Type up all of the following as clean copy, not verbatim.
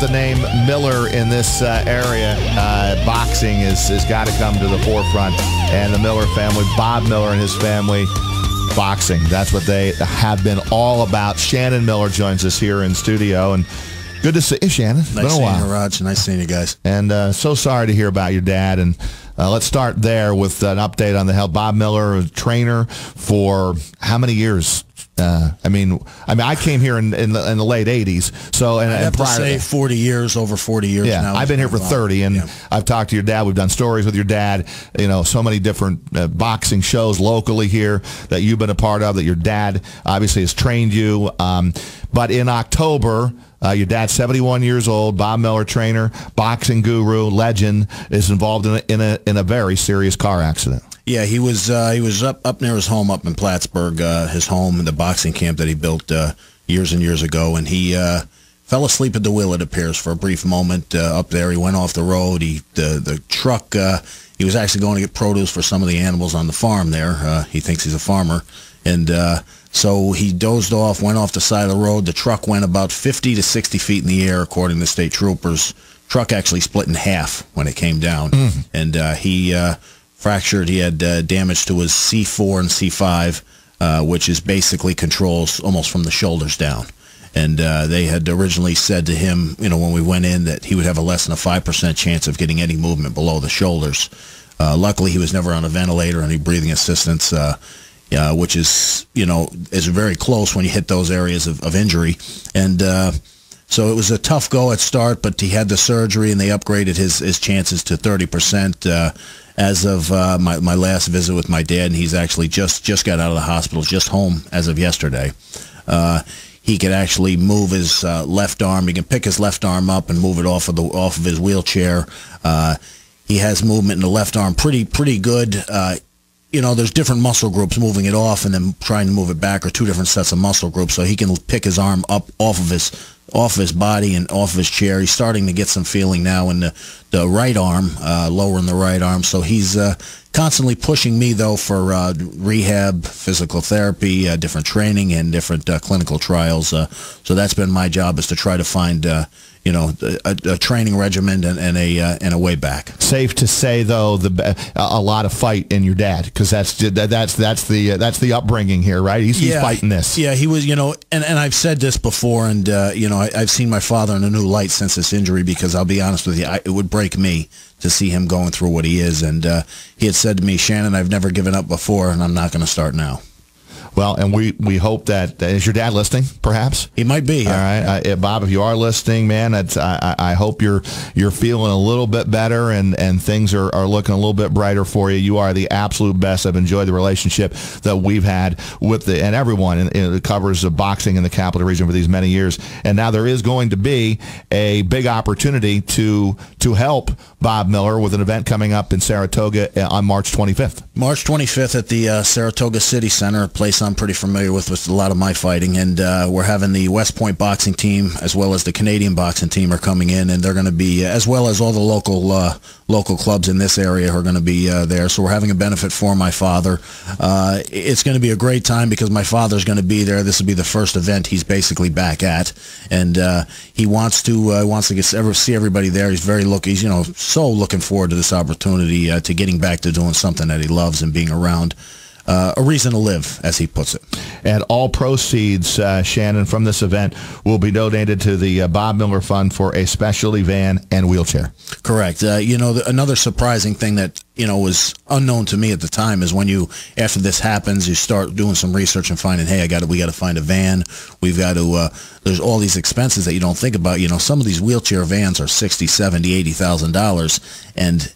the name Miller in this area, boxing has got to come to the forefront. And the Miller family, Bob Miller and his family, boxing. That's what they have been all about. Shannon Miller joins us here in studio. And good to see you, Shannon. Nice seeing you, Raj. Nice seeing you guys. And so sorry to hear about your dad. And let's start there with an update on the health. Bob Miller, a trainer for how many years? I mean, I came here in the late '80s. So and I have prior to say 40 years, over 40 years now. I've been here for 30, and I've talked to your dad. We've done stories with your dad. You know, so many different boxing shows locally here that you've been a part of. That your dad obviously has trained you. But in October, your dad's 71 years old. Bob Miller, trainer, boxing guru, legend, is involved in a very serious car accident. Yeah, he was up near his home up in Plattsburgh, his home in the boxing camp that he built years and years ago, and he fell asleep at the wheel, it appears, for a brief moment up there. He went off the road. The truck, he was actually going to get produce for some of the animals on the farm there. He thinks he's a farmer, and so he dozed off, went off the side of the road. The truck went about 50 to 60 feet in the air, according to state troopers. Truck actually split in half when it came down, and he fractured. He had damage to his C4 and C5, which is basically controls almost from the shoulders down. And they had originally said to him, you know, when we went in, that he would have a less than a 5% chance of getting any movement below the shoulders. Luckily, he was never on a ventilator or any breathing assistance, which is, you know, is very close when you hit those areas of injury. And so it was a tough go at start, but he had the surgery, and they upgraded his chances to 30%. As of my last visit with my dad, and he's actually just got out of the hospital, just home as of yesterday. He could actually move his left arm. He can pick his left arm up and move it off of his wheelchair. He has movement in the left arm pretty good. You know, there's different muscle groups moving it off and then trying to move it back, or two different sets of muscle groups. So he can pick his arm up off of his body and off of his chair. He's starting to get some feeling now in the right arm, lower in the right arm. So he's constantly pushing me, though, for rehab, physical therapy, different training, and different clinical trials. So that's been my job, is to try to find you know, a training regimen and a way back. Safe to say, though, a lot of fight in your dad, because that's the upbringing here, right? He's fighting this. Yeah, he was, you know, and I've said this before, and you know, I've seen my father in a new light since this injury, because I'll be honest with you, it would break me to see him going through what he is. And he had said to me, "Shannon, I've never given up before, and I'm not going to start now." Well, and we hope that, is your dad listening, perhaps? He might be. All right. Bob, if you are listening, man, I hope you're feeling a little bit better, and things are looking a little bit brighter for you. You are the absolute best. I've enjoyed the relationship that we've had with and everyone that covers boxing in the Capital Region for these many years. And now there is going to be a big opportunity to help Bob Miller with an event coming up in Saratoga on March 25th. March 25th at the Saratoga City Center, a place I'm pretty familiar with a lot of my fighting, and we're having the West Point boxing team as well as the Canadian boxing team are coming in, and they're going to be, as well as all the local clubs in this area are going to be there. So we're having a benefit for my father. It's going to be a great time, because my father's going to be there. This will be the first event he's basically back at, and he wants to see everybody there. He's you know, so looking forward to this opportunity to getting back to doing something that he loves and being around. A reason to live, as he puts it. And all proceeds, Shannon, from this event will be donated to the Bob Miller Fund for a specialty van and wheelchair. Correct. You know, another surprising thing that, you know, was unknown to me at the time is when after this happens, you start doing some research and finding, hey, we got to find a van. We've got to, there's all these expenses that you don't think about. You know, some of these wheelchair vans are $60,000, $70,000, $80,000, and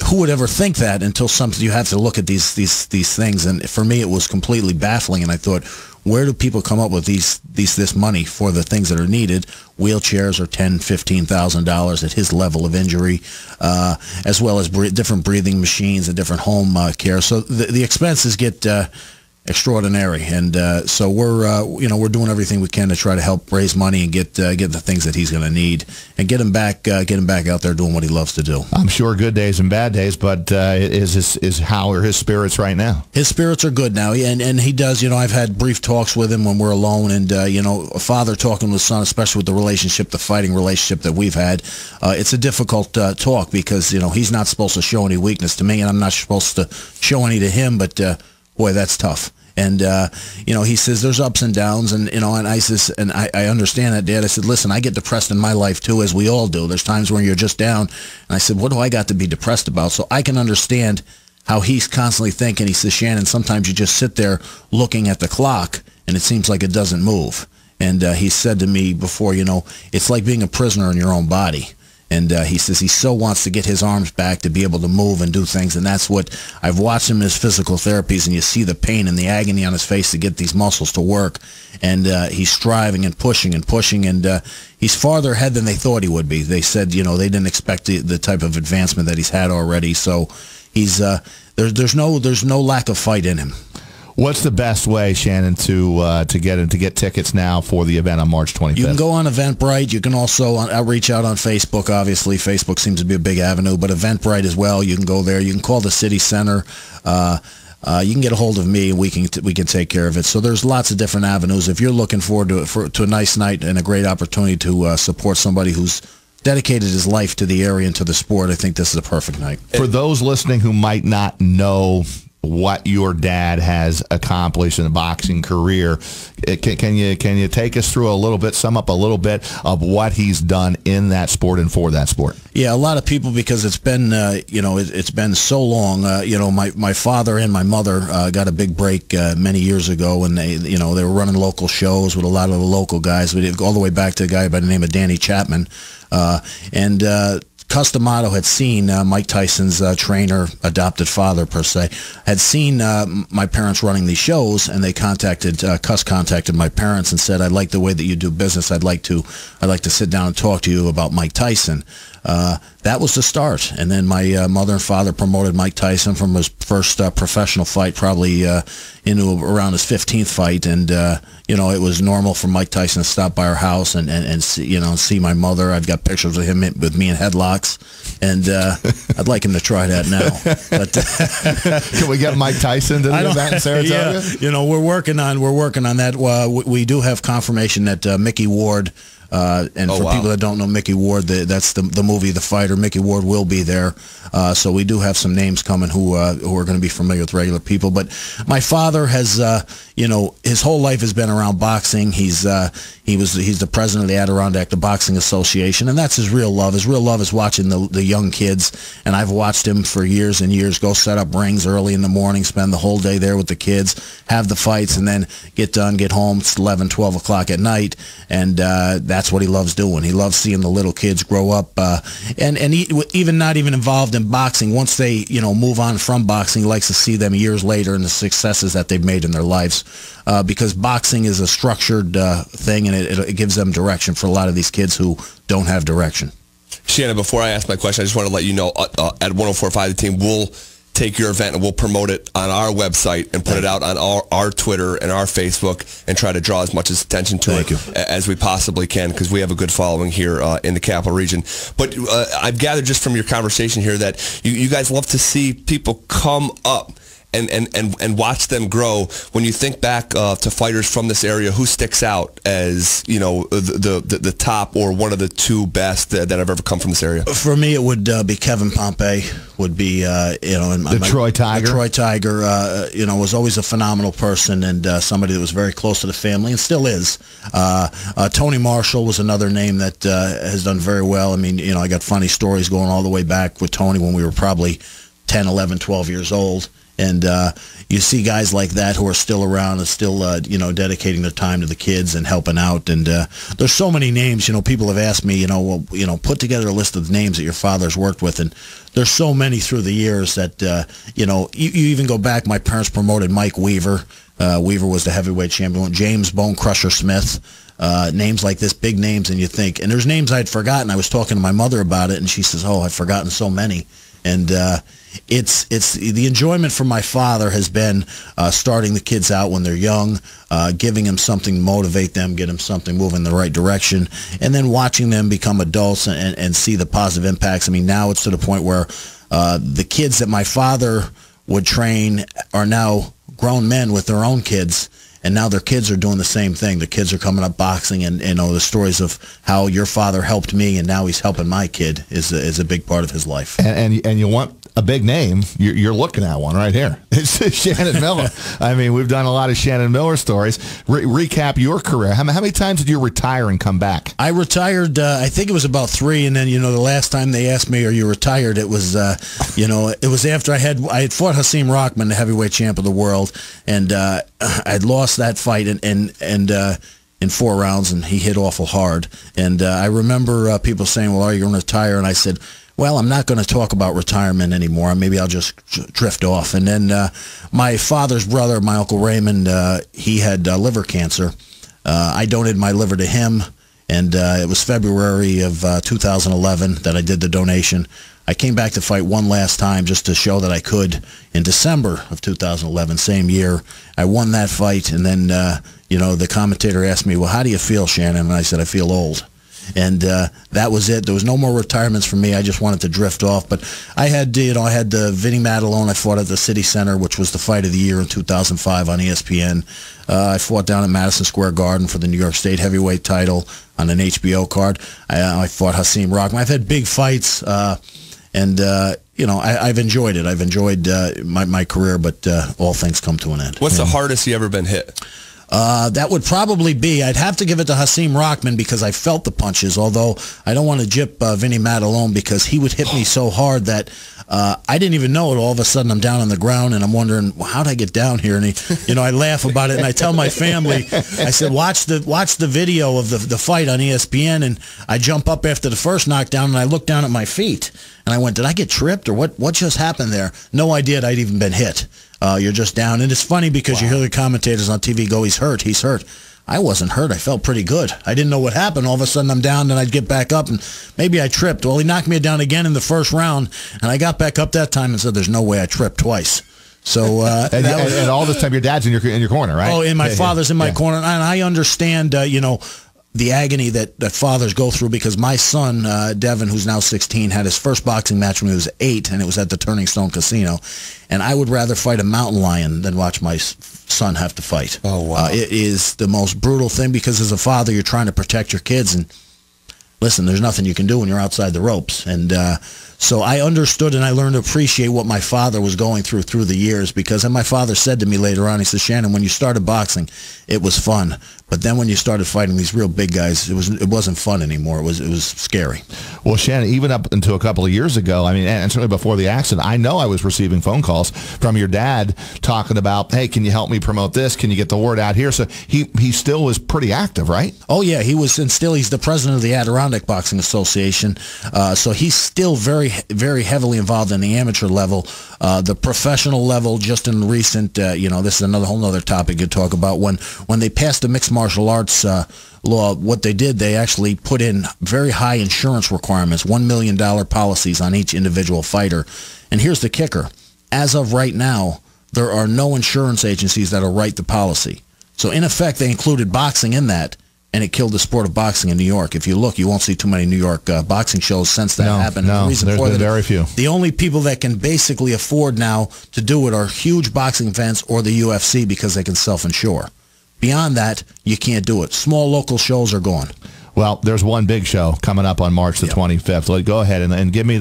who would ever think that until you have to look at these things? And for me, it was completely baffling. And I thought, where do people come up with this money for the things that are needed? Wheelchairs are $10,000, $15,000 at his level of injury, as well as different breathing machines and different home care. So the expenses get extraordinary, and so we're doing everything we can to try to help raise money and get the things that he's going to need, and get him back out there doing what he loves to do. I'm sure good days and bad days, but is how are his spirits right now? His spirits are good now, and he does. I've had brief talks with him when we're alone, and a father talking with his son, especially with the fighting relationship that we've had. It's a difficult talk because he's not supposed to show any weakness to me, and I'm not supposed to show any to him, but boy, that's tough. And he says there's ups and downs, and and I says, and I understand that, Dad. I said, listen, I get depressed in my life too, as we all do. There's times when you're just down, and I said, what do I got to be depressed about? So I can understand how he's constantly thinking. He says, Shannon, sometimes you just sit there looking at the clock, and it seems like it doesn't move. And he said to me before, it's like being a prisoner in your own body. And he says he so wants to get his arms back to be able to move and do things. And that's what I've watched him in his physical therapies, and you see the pain and the agony on his face to get these muscles to work. And he's striving and pushing, and he's farther ahead than they thought he would be. They said, they didn't expect the type of advancement that he's had already. So he's there's no lack of fight in him. What's the best way, Shannon, to get tickets now for the event on March 25th? You can go on Eventbrite. You can also reach out on Facebook. Obviously, Facebook seems to be a big avenue, but Eventbrite as well. You can go there. You can call the city center. You can get a hold of me, and we can take care of it. So there's lots of different avenues. If you're looking forward to a nice night and a great opportunity to support somebody who's dedicated his life to the area and to the sport, I think this is a perfect night. For those listening who might not know what your dad has accomplished in a boxing career, can you take us through a little bit, sum up a little bit of what he's done in that sport and for that sport? Yeah, a lot of people, because it's been it's been so long. My father and my mother got a big break many years ago, and they were running local shows with a lot of the local guys. We did all the way back to a guy by the name of Danny Chapman, Customato had seen Mike Tyson's trainer, adopted father per se, had seen my parents running these shows, and they contacted my parents and said, "I'd like the way that you do business. I'd like to sit down and talk to you about Mike Tyson." That was the start, and then my mother and father promoted Mike Tyson from his first professional fight, probably into around his 15th fight, and it was normal for Mike Tyson to stop by our house and see my mother. I've got pictures of him with me in headlocks, and I'd like him to try that now. But can we get Mike Tyson to do that in Saratoga? Yeah, we're working on that. We do have confirmation that Mickey Ward. People that don't know Mickey Ward, that's the movie The Fighter. Mickey Ward will be there, so we do have some names coming who are going to be familiar with regular people. But my father has, his whole life has been around boxing. He's the president of the Adirondack Boxing Association, and that's his real love. His real love is watching the young kids, and I've watched him for years and years go set up rings early in the morning, spend the whole day there with the kids, have the fights, and then get done, get home. It's 11, 12 o'clock at night, and that's what he loves doing. He loves seeing the little kids grow up, and even not even involved in boxing. Once they move on from boxing, he likes to see them years later and the successes that they've made in their lives, because boxing is a structured thing, and it gives them direction for a lot of these kids who don't have direction. Shannon, before I ask my question, I just want to let you know at 104.5 The Team, we'll take your event and we'll promote it on our website and put it out on our Twitter and our Facebook and try to draw as much attention to it as we possibly can, because we have a good following here in the Capital Region. But I've gathered just from your conversation here that you guys love to see people come up and watch them grow. When you think back to fighters from this area, who sticks out as the top or one of the two best that have ever come from this area? For me, it would be Kevin Pompey. Would be Troy Tiger. Troy Tiger, was always a phenomenal person, and somebody that was very close to the family and still is. Tony Marshall was another name that has done very well. I mean, I got funny stories going all the way back with Tony when we were probably 10, 11, 12 years old. And you see guys like that who are still around and still, dedicating their time to the kids and helping out. And there's so many names. People have asked me, put together a list of the names that your father's worked with. And there's so many through the years that, you even go back. My parents promoted Mike Weaver. Weaver was the heavyweight champion. James Bone Crusher Smith. Names like this, big names, and you think. And there's names I'd forgotten. I was talking to my mother about it, and she says, "Oh, I've forgotten so many." And it's the enjoyment for my father has been starting the kids out when they're young, giving them something to motivate them, get them something moving in the right direction, and then watching them become adults and see the positive impacts. I mean, now it's to the point where the kids that my father would train are now grown men with their own kids, and now their kids are doing the same thing. The kids are coming up boxing, and you know the stories of how your father helped me, and now he's helping my kid is a big part of his life. And you want a big name, you're looking at one right here. It's Shannon Miller. I mean, we've done a lot of Shannon Miller stories. Recap your career. How many times did you retire and come back? I retired, I think it was about 3, and then, you know, the last time they asked me, are you retired, it was, you know, it was after I had fought Hasim Rahman, the heavyweight champ of the world, and I'd lost that fight in 4 rounds, and he hit awful hard. And I remember people saying, well, are you going to retire? And I said, well, I'm not going to talk about retirement anymore. Maybe I'll just drift off. And then my father's brother, my Uncle Raymond, he had liver cancer. I donated my liver to him, and it was February of 2011 that I did the donation. I came back to fight one last time just to show that I could in December of 2011, same year. I won that fight, and then, you know, the commentator asked me, well, how do you feel, Shannon? And I said, I feel old. And that was it. There was no more retirements for me. I just wanted to drift off. But I had, you know, I had the Vinny Matalone. I fought at the City Center, which was the fight of the year in 2005 on ESPN. I fought down at Madison Square Garden for the New York State heavyweight title on an HBO card. I fought Hasim Rahman. I've had big fights, and you know, I've enjoyed it. I've enjoyed my career, but all things come to an end. What's the hardest you ever been hit? That would probably be, I'd have to give it to Hasim Rahman because I felt the punches, although I don't want to jip Vinny Matalone because he would hit me so hard that I didn't even know it. All of a sudden I'm down on the ground and I'm wondering, well, how'd I get down here? And you know, I laugh about it and I tell my family, I said, watch the video of the fight on ESPN, and I jump up after the first knockdown and I look down at my feet and I went, did I get tripped or what just happened there? No idea I'd even been hit. You're just down. And it's funny because you hear the commentators on TV go, he's hurt, he's hurt. I wasn't hurt. I felt pretty good. I didn't know what happened. All of a sudden, I'm down, and I'd get back up, and maybe I tripped. Well, he knocked me down again in the first round, and I got back up that time and said, there's no way I tripped twice. So and all this time, your dad's in your corner, right? Oh, and my father's in my corner, and I understand, you know, the agony that fathers go through, because my son, Devin, who's now 16, had his first boxing match when he was 8, and it was at the Turning Stone Casino. And I would rather fight a mountain lion than watch my son have to fight. Oh, wow. It is the most brutal thing, because as a father, you're trying to protect your kids, and listen, there's nothing you can do when you're outside the ropes. And so I understood and I learned to appreciate what my father was going through the years, because, and my father said to me later on, he said, Shannon, when you started boxing, it was fun. But then when you started fighting these real big guys, it wasn't fun anymore. It was scary. Well, Shannon, even up until a couple of years ago, I mean, and certainly before the accident, I know I was receiving phone calls from your dad talking about, hey, can you help me promote this? Can you get the word out here? So he still was pretty active, right? Oh, yeah, he was, and still he's the president of the Adirondack Boxing Association. So he's still very, very heavily involved in the amateur level. The professional level, just in recent, you know, this is another whole other topic you talk about. When they passed the mixed martial arts law, what they did, they actually put in very high insurance requirements, $1 million policies on each individual fighter. And here's the kicker. As of right now, there are no insurance agencies that will write the policy. So in effect, they included boxing in that, and it killed the sport of boxing in New York. If you look, you won't see too many New York boxing shows since that happened. No, there's been very few. The only people that can basically afford now to do it are huge boxing events or the UFC, because they can self-insure. Beyond that, you can't do it. Small local shows are gone. Well, there's one big show coming up on March the 25th. So go ahead and give me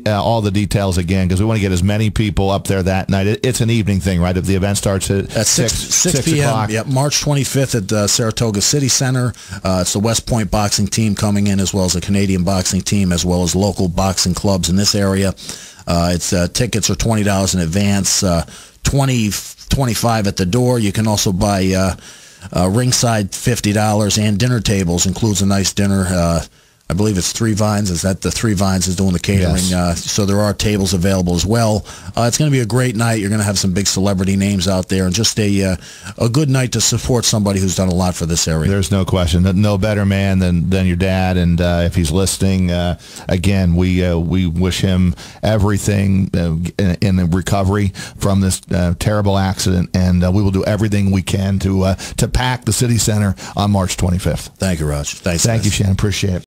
all the details again, because we want to get as many people up there that night. It's an evening thing, right? If the event starts at 6 p.m. Yep, March 25th at the Saratoga City Center. It's the West Point boxing team coming in, as well as a Canadian boxing team, as well as local boxing clubs in this area. Tickets are $20 in advance, $25 at the door. You can also buy ringside $50, and dinner tables includes a nice dinner. I believe it's Three Vines. Is that the Three Vines is doing the catering? Yes. So there are tables available as well. It's going to be a great night. You're going to have some big celebrity names out there, and just a good night to support somebody who's done a lot for this area. There's no question. No better man than your dad, and if he's listening, again, we wish him everything in the recovery from this terrible accident, and we will do everything we can to pack the city center on March 25th. Thank you, Raj. Thank you, Shannon. Appreciate it.